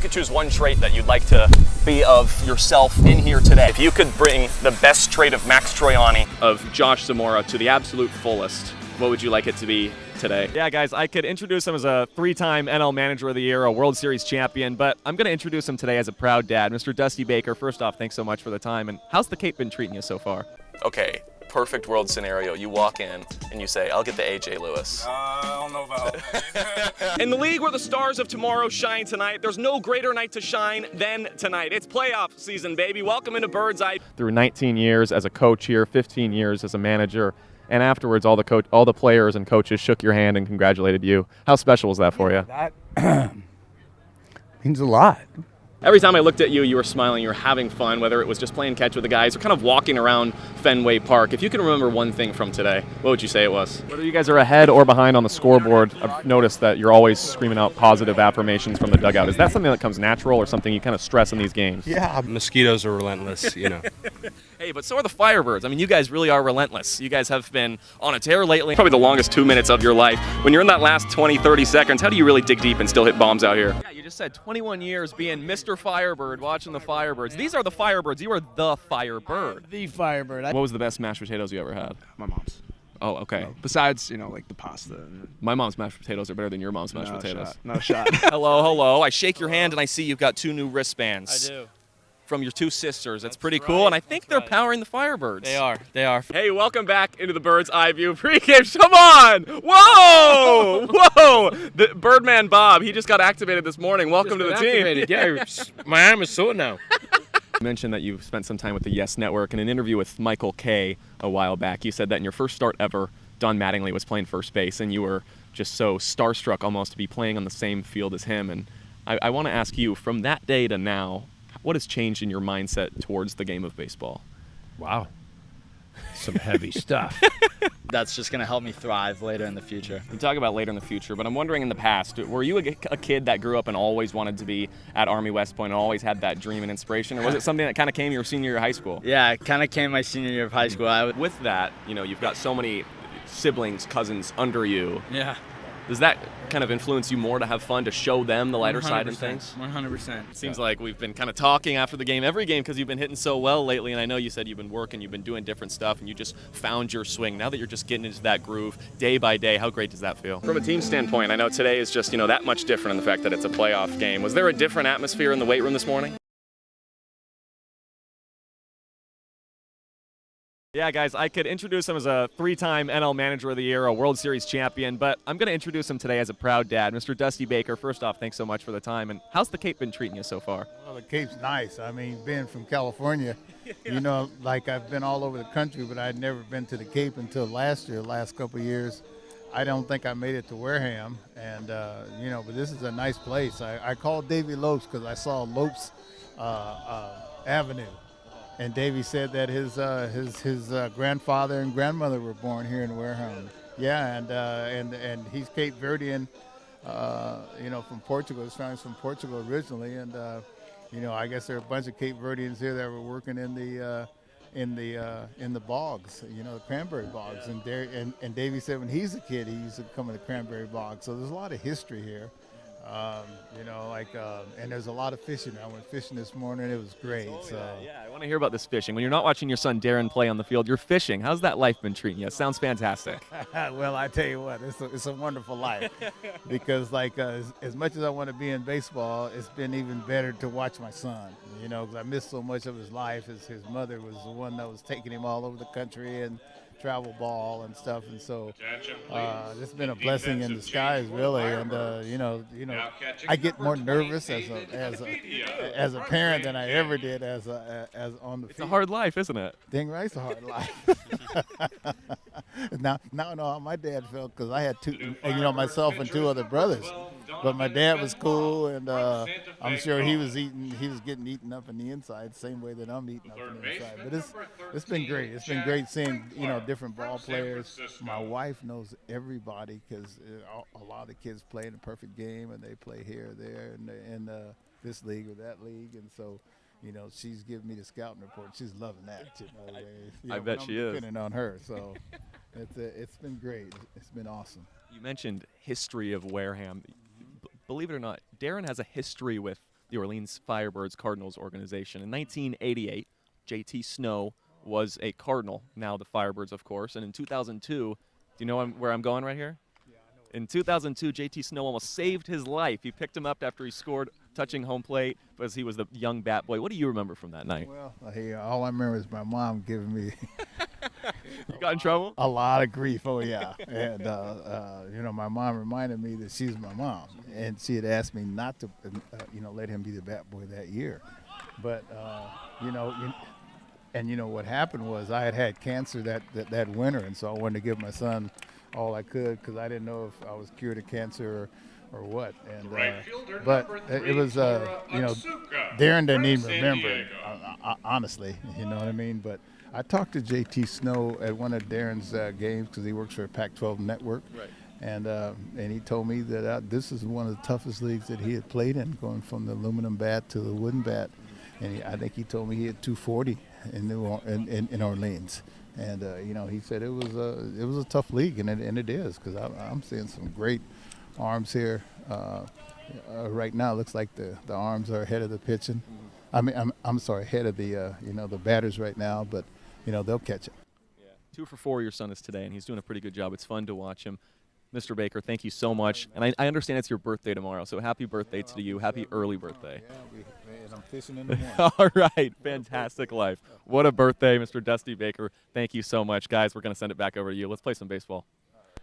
could choose one trait that you'd like to be of yourself in here today, if you could bring the best trait of Max Troiani, of Josh Zamora, to the absolute fullest, what would you like it to be today? Yeah, guys, I could introduce him as a 3-time NL Manager of the Year, a World Series champion, but I'm going to introduce him today as a proud dad. Mr. Dusty Baker, first off, thanks so much for the time, and how's the Cape been treating you so far? Okay, perfect world scenario. You walk in and you say, I'll get the AJ Lewis. I don't know about that. In the league where the stars of tomorrow shine tonight, there's no greater night to shine than tonight. It's playoff season, baby. Welcome into Bird's Eye. Through 19 years as a coach here, 15 years as a manager, and afterwards all the players and coaches shook your hand and congratulated you. How special was that for you? That means a lot. Every time I looked at you, you were smiling, you were having fun, whether it was just playing catch with the guys or kind of walking around Fenway Park. If you can remember one thing from today, what would you say it was? Whether you guys are ahead or behind on the scoreboard, I've noticed that you're always screaming out positive affirmations from the dugout. Is that something that comes natural or something you kind of stress in these games? Yeah, Mosquitoes are relentless, you know. Hey, but so are the Firebirds. I mean, you guys really are relentless. You guys have been on a tear lately. Probably the longest 2 minutes of your life. When you're in that last 20, 30 seconds, how do you really dig deep and still hit bombs out here? Yeah, you just said 21 years being Mr. Firebird, watching the Firebirds. These are the Firebirds. You are the Firebird. The Firebird. What was the best mashed potatoes you ever had? my mom's. Oh, okay. Besides, like the pasta. My mom's mashed potatoes are better than your mom's mashed Not a potatoes. shot. Not a shot. Hello. I shake your hand and I see you've got 2 new wristbands. I do. From your 2 sisters. That's pretty That's cool, right. and I think That's they're right. powering the Firebirds. They are. They are. Hey, welcome back into the Bird's Eye View pregame. Come on! Whoa! Whoa! The Birdman Bob, he just got activated this morning. Welcome to the team. Yeah, my arm is sore now. You mentioned that you've spent some time with the Yes Network. In an interview with Michael Kay a while back, you said that in your first start ever, Don Mattingly was playing first base, and you were just so starstruck almost to be playing on the same field as him. And I want to ask you, from that day to now, what has changed in your mindset towards the game of baseball? Wow. Some heavy stuff. That's just going to help me thrive later in the future. You talk about later in the future, but I'm wondering in the past, were you a kid that grew up and always wanted to be at Army West Point and always had that dream and inspiration, or was it something that kind of came your senior year of high school? Yeah, it kind of came my senior year of high school. With that, you've got so many siblings, cousins under you. Yeah. Does that kind of influence you more to have fun, to show them the lighter side of things? 100%. Seems like we've been kind of talking after the game, every game, because you've been hitting so well lately, and I know you said you've been working, you've been doing different stuff, and you just found your swing. Now that you're just getting into that groove day by day, how great does that feel? From a team standpoint, I know today is just, that much different in the fact that it's a playoff game. Was there a different atmosphere in the weight room this morning? Yeah, guys, I could introduce him as a 3-time NL Manager of the Year, a World Series champion, but I'm going to introduce him today as a proud dad. Mr. Dusty Baker, first off, thanks so much for the time, and how's the Cape been treating you so far? Well, the Cape's nice. I mean, being from California, I've been all over the country, but I'd never been to the Cape until last couple of years. I don't think I made it to Wareham, and, but this is a nice place. I called Davy Lopes because I saw Lopes Avenue. And Davey said that his grandfather and grandmother were born here in Wareham. Yeah, and he's Cape Verdean, from Portugal. His family's from Portugal originally, and I guess there are a bunch of Cape Verdeans here that were working in the bogs, the cranberry bogs. And Davey said when he's a kid, he used to come to the cranberry bogs. So there's a lot of history here. And there's a lot of fishing. I went fishing this morning. It was great. Yeah, I want to hear about this fishing. When you're not watching your son Darren play on the field, you're fishing. How's that life been treating you? It sounds fantastic. Well, I tell you what, it's a wonderful life because as much as I want to be in baseball, it's been even better to watch my son, because I missed so much of his life. His mother was the one that was taking him all over the country and travel ball and stuff, and so it's been a blessing in disguise, really. And I get more nervous as a parent than I ever did as on the field. It's a hard life, isn't it? Dang right, it's a hard life. Now I know how my dad felt because I had two, myself and 2 other brothers. But my dad was cool, and I'm sure he was getting eaten up in the inside, same way that I'm eating up in the inside. But it's been great. It's been great seeing different ball players. My wife knows everybody because a lot of the kids play in a perfect game, and they play here, there, and in this league or that league, and so. She's giving me the scouting report. She's loving that. I bet she is. Depending on her, so it's been great. It's been awesome. You mentioned history of Wareham. Believe it or not, Darren has a history with the Orleans Firebirds Cardinals organization. In 1988, J.T. Snow was a Cardinal, now the Firebirds, of course. And in 2002, do you know where I'm going right here? In 2002, J.T. Snow almost saved his life. He picked him up after he scored touching home plate because he was the young bat boy. What do you remember from that night? Well, hey, all I remember is my mom giving me You got in trouble? a lot of grief. Oh yeah, and my mom reminded me that she's my mom, and she had asked me not to, let him be the bat boy that year. But what happened was I had cancer that winter, and so I wanted to give my son all I could because I didn't know if I was cured of cancer or what. And but it was Darren didn't even remember, honestly. You know what I mean? But I talked to J.T. Snow at one of Darren's games because he works for a Pac-12 network. Right. And he told me that this is one of the toughest leagues that he had played in, going from the aluminum bat to the wooden bat. And I think he told me he had 240 in Orleans. And he said it was a tough league, and it is, because I'm seeing some great arms here. Right now, it looks like the arms are ahead of the pitching. I mean, I'm sorry, ahead of the batters right now, but they'll catch it. Yeah. 2 for 4 your son is today, and he's doing a pretty good job. It's fun to watch him. Mr. Baker, thank you so much. And I understand it's your birthday tomorrow, so happy birthday to you. Happy early birthday. Yeah, and I'm fishing in the morning. All right. Fantastic life. What a birthday, Mr. Dusty Baker. Thank you so much. Guys, we're going to send it back over to you. Let's play some baseball.